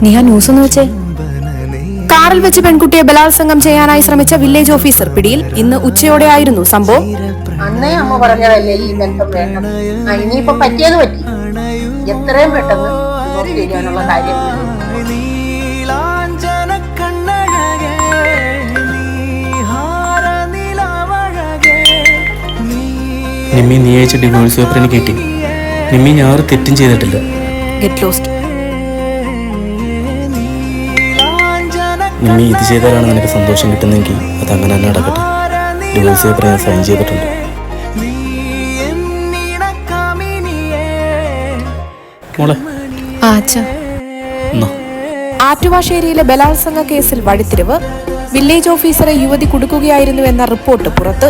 നീ ആ ന്യൂസ് ഒന്ന് വെച്ചേ. കാറിൽ വെച്ച് പെൺകുട്ടിയെ ബലാത്സംഗം ചെയ്യാനായി ശ്രമിച്ച വില്ലേജ് ഓഫീസർ പിടിയിൽ. ഇന്ന് ഉച്ചയോടെയായിരുന്നു സംഭവം. അന്നേ അമ്മ പറഞ്ഞതല്ലേ ഈ ബന്ധം വേണം. ഇനിയിപ്പോ പറ്റിയത് പറ്റി. എത്രയും പെട്ടെന്ന് ചെയ്യാനുള്ള കാര്യം. നിമ്മി നീ അയച്ച ഡിവോഴ്സ് പേപ്പർ എനിക്ക് കിട്ടി. നിമ്മി ഞാൻ തെറ്റും ചെയ്തിട്ടില്ല. Get lost. നിമ്മി ഇത് ചെയ്താലാണ് നിനക്ക് സന്തോഷം കിട്ടുന്നെങ്കിൽ അത് അങ്ങനെ തന്നെ നടക്കട്ടെ. ഡിവോഴ്സ് പേപ്പർ ഞാൻ സൈൻ ചെയ്തിട്ടുണ്ട്. മോളെ ആറ്റുവാശ്ശേരിയിലെ ബലാത്സംഗ കേസിൽ വഴിത്തിരിവ്. വില്ലേജ് ഓഫീസറെ യുവതി കുടുക്കുകയായിരുന്നുവെന്ന റിപ്പോർട്ട് പുറത്ത്.